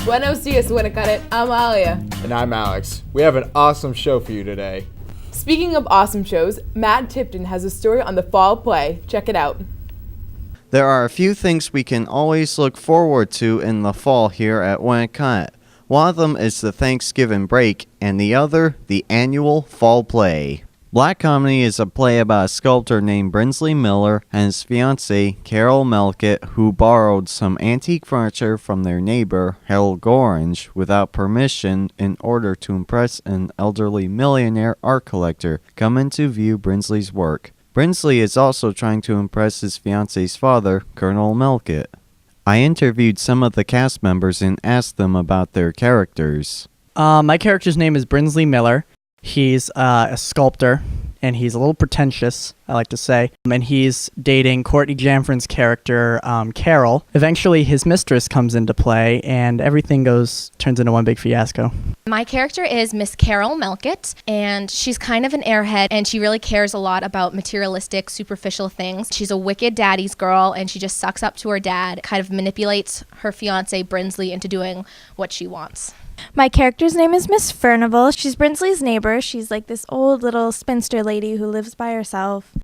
Buenos dias, Winnacunnet. I'm Alia. And I'm Alex. We have an awesome show for you today. Speaking of awesome shows, Matt Tipton has a story on the fall play. Check it out. There are a few things we can always look forward to in the fall here at Winnacunnet. One of them is the Thanksgiving break, and the other, the annual fall play. Black Comedy is a play about a sculptor named Brinsley Miller and his fiancée, Carol Melkett, who borrowed some antique furniture from their neighbor, Harold Gorange, without permission in order to impress an elderly millionaire art collector coming to view Brinsley's work. Brinsley is also trying to impress his fiancée's father, Colonel Melkett. I interviewed some of the cast members and asked them about their characters. My character's name is Brinsley Miller. He's a sculptor, and he's a little pretentious, I like to say. And he's dating Courtney Jamfrin's character, Carol. Eventually, his mistress comes into play, and everything turns into one big fiasco. My character is Miss Carol Melkett, and she's kind of an airhead, and she really cares a lot about materialistic, superficial things. She's a wicked daddy's girl, and she just sucks up to her dad, kind of manipulates her fiancé, Brinsley, into doing what she wants. My character's name is Miss Furnival. She's Brinsley's neighbor. She's like this old little spinster lady who lives by herself.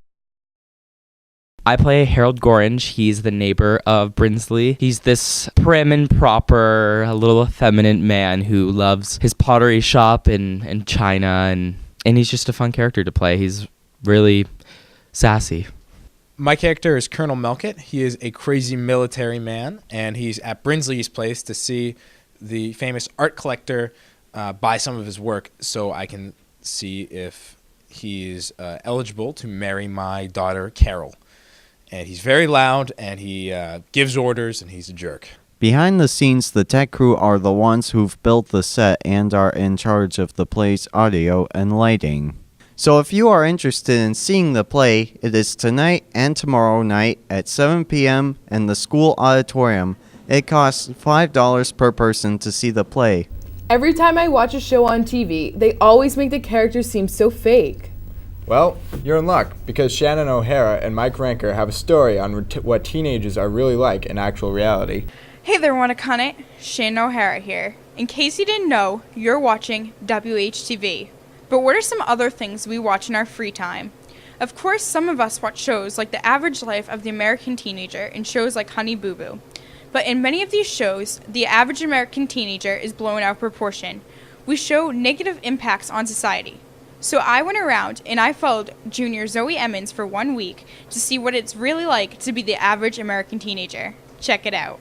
I play Harold Gorange. He's the neighbor of Brinsley. He's this prim and proper, a little effeminate man who loves his pottery shop and China, and he's just a fun character to play. He's really sassy. My character is Colonel Melkett. He is a crazy military man, and he's at Brinsley's place to see the famous art collector buy some of his work so I can see if he's eligible to marry my daughter, Carol. And he's very loud, and he gives orders, and he's a jerk. Behind the scenes, the tech crew are the ones who've built the set and are in charge of the play's audio and lighting. So if you are interested in seeing the play, it is tonight and tomorrow night at 7 p.m. in the school auditorium. It costs $5 per person to see the play. Every time I watch a show on TV, they always make the characters seem so fake. Well, you're in luck, because Shannon O'Hara and Mike Ranker have a story on what teenagers are really like in actual reality. Hey there, Winnacunnet. Shannon O'Hara here. In case you didn't know, you're watching WHTV. But what are some other things we watch in our free time? Of course, some of us watch shows like The Average Life of the American Teenager and shows like Honey Boo Boo. But in many of these shows, the average American teenager is blown out of proportion. We show negative impacts on society. So I went around and I followed junior Zoe Emmons for 1 week to see what it's really like to be the average American teenager. Check it out.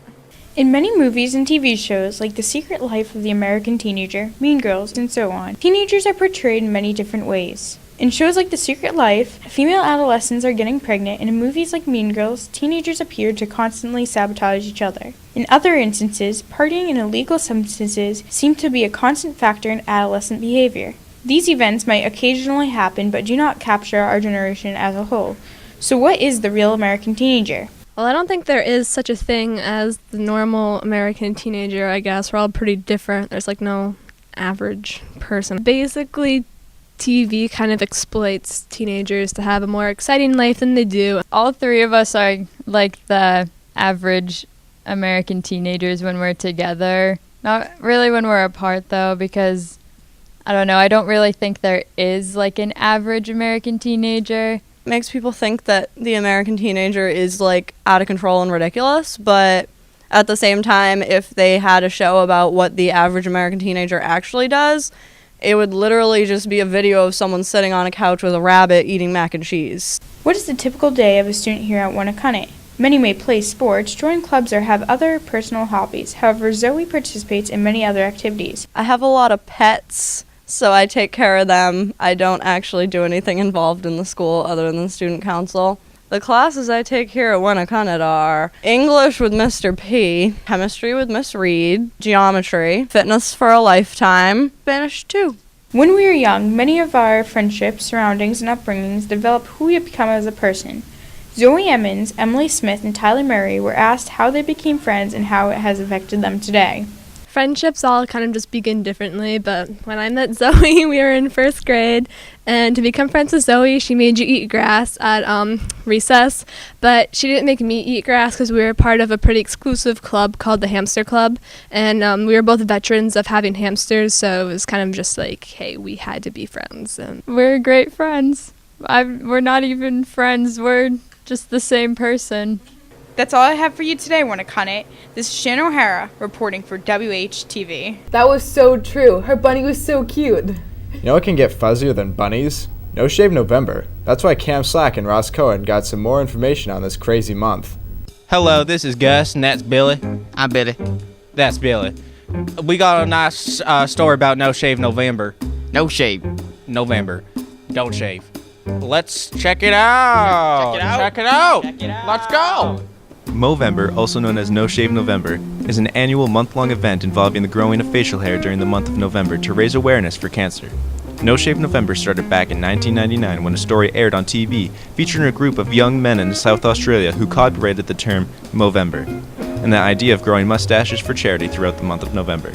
In many movies and TV shows like The Secret Life of the American Teenager, Mean Girls, and so on, teenagers are portrayed in many different ways. In shows like The Secret Life, female adolescents are getting pregnant, and in movies like Mean Girls, teenagers appear to constantly sabotage each other. In other instances, partying and illegal substances seem to be a constant factor in adolescent behavior. These events might occasionally happen but do not capture our generation as a whole. So what is the real American teenager? Well, I don't think there is such a thing as the normal American teenager, I guess. We're all pretty different. There's like no average person. Basically, TV kind of exploits teenagers to have a more exciting life than they do. All three of us are like the average American teenagers when we're together. Not really when we're apart, though, because, I don't know, I don't really think there is like an average American teenager. Makes people think that the American teenager is like out of control and ridiculous, but at the same time, if they had a show about what the average American teenager actually does, it would literally just be a video of someone sitting on a couch with a rabbit eating mac and cheese. What is the typical day of a student here at Winnacunnet? Many may play sports, join clubs, or have other personal hobbies. However, Zoe participates in many other activities. I have a lot of pets, so I take care of them. I don't actually do anything involved in the school other than student council. The classes I take here at Winnacunnet are English with Mr. P, Chemistry with Miss Reed, Geometry, Fitness for a Lifetime, Spanish too. When we are young, many of our friendships, surroundings, and upbringings develop who we become as a person. Zoe Emmons, Emily Smith, and Tyler Murray were asked how they became friends and how it has affected them today. Friendships all kind of just begin differently, but when I met Zoe, we were in first grade, and to become friends with Zoe, she made you eat grass at recess, but she didn't make me eat grass because we were part of a pretty exclusive club called the Hamster Club, and we were both veterans of having hamsters, so it was kind of just like, hey, we had to be friends. And We're great friends. We're not even friends. We're just the same person. That's all I have for you today, Winnacunnet. This is Shannon O'Hara reporting for WHTV. That was so true. Her bunny was so cute. You know what can get fuzzier than bunnies? No Shave November. That's why Cam Slack and Ross Cohen got some more information on this crazy month. Hello, this is Gus, and that's Billy. I'm Billy. That's Billy. We got a nice story about No Shave November. No shave. November. Don't shave. Let's check it out. Check it out. Let's go. Movember, also known as No Shave November, is an annual month-long event involving the growing of facial hair during the month of November to raise awareness for cancer. No Shave November started back in 1999 when a story aired on TV featuring a group of young men in South Australia who copyrighted the term Movember and the idea of growing mustaches for charity throughout the month of November.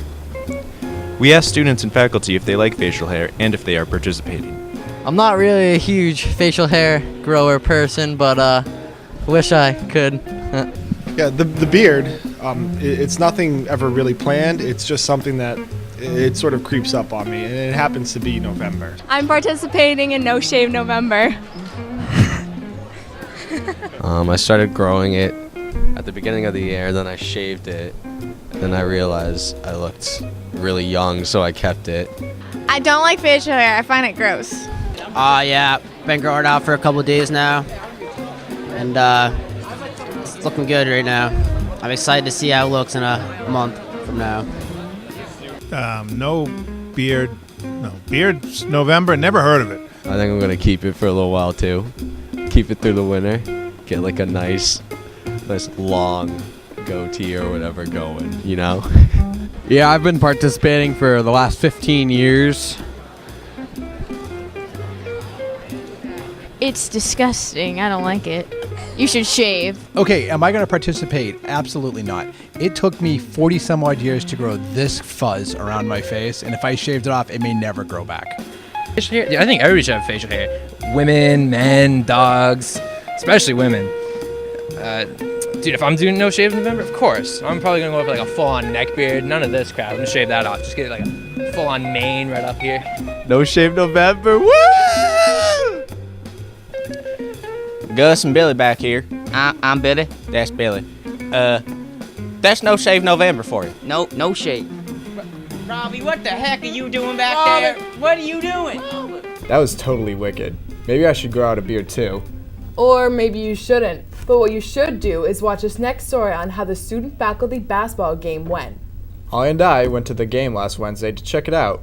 We asked students and faculty if they like facial hair and if they are participating. I'm not really a huge facial hair grower person, but wish I could. Yeah, the beard, it's nothing ever really planned. It's just something that it sort of creeps up on me, and it happens to be November. I'm participating in No Shave November. I started growing it at the beginning of the year, then I shaved it, then I realized I looked really young, so I kept it. I don't like facial hair. I find it gross. Yeah, been growing out for a couple of days now, and it's looking good right now. I'm excited to see how it looks in a month from now. No beard. No, beard's November. Never heard of it. I think I'm going to keep it for a little while, too. Keep it through the winter. Get like a nice long goatee or whatever going, you know? Yeah, I've been participating for the last 15 years. It's disgusting. I don't like it. You should shave. Okay, am I going to participate? Absolutely not. It took me 40 some odd years to grow this fuzz around my face, and if I shaved it off, it may never grow back. Facial hair? I think everybody should have facial hair. Women, men, dogs, especially women. Dude, if I'm doing No Shave November, of course. I'm probably going to go for like a full-on neck beard. None of this crap. I'm going to shave that off. Just get like a full-on mane right up here. No Shave November. Woo! Gus and Billy back here. I'm Billy. That's Billy. That's No Shave November for you. No shave. Robbie, what the heck are you doing back there? What are you doing? That was totally wicked. Maybe I should grow out a beard too. Or maybe you shouldn't. But what you should do is watch this next story on how the student-faculty basketball game went. Holly and I went to the game last Wednesday to check it out.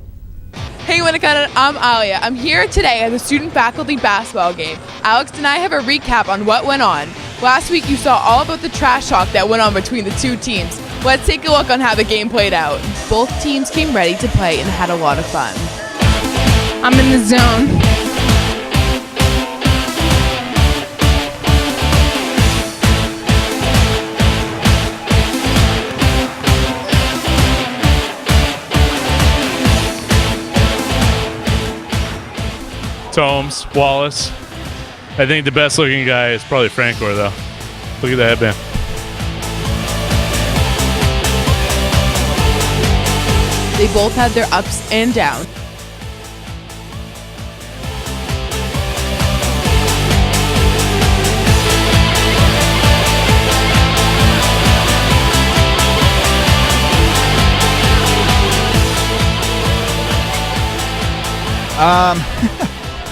Hey Winnacunnet, I'm Alia. I'm here today at the student-faculty basketball game. Alex and I have a recap on what went on. Last week you saw all about the trash talk that went on between the two teams. Let's take a look on how the game played out. Both teams came ready to play and had a lot of fun. I'm in the zone. Tomes, Wallace. I think the best looking guy is probably Francor though. Look at the headband. They both had their ups and downs.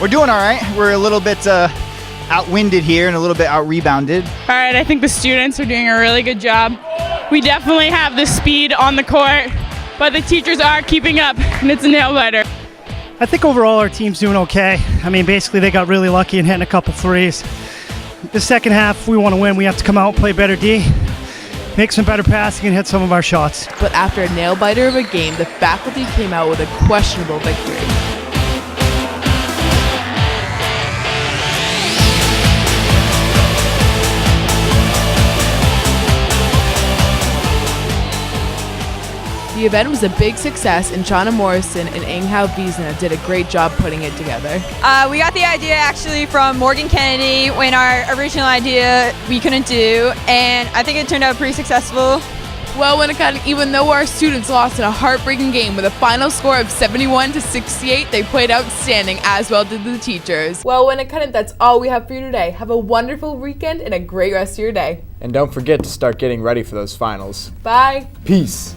We're doing all right. We're a little bit outwinded here and a little bit out-rebounded. All right, I think the students are doing a really good job. We definitely have the speed on the court, but the teachers are keeping up, and it's a nail-biter. I think overall our team's doing okay. I mean, basically they got really lucky in hitting a couple threes. The second half, we want to win. We have to come out and play better D, make some better passing, and hit some of our shots. But after a nail-biter of a game, the faculty came out with a questionable victory. The The event was a big success, and Shauna Morrison and Anghow Wiesner did a great job putting it together. We got the idea actually from Morgan Kennedy when our original idea we couldn't do, and I think it turned out pretty successful. Well, Winnacunnet, even though our students lost in a heartbreaking game with a final score of 71-68, they played outstanding, as well did the teachers. Well, Winnacunnet, that's all we have for you today. Have a wonderful weekend and a great rest of your day. And don't forget to start getting ready for those finals. Bye. Peace.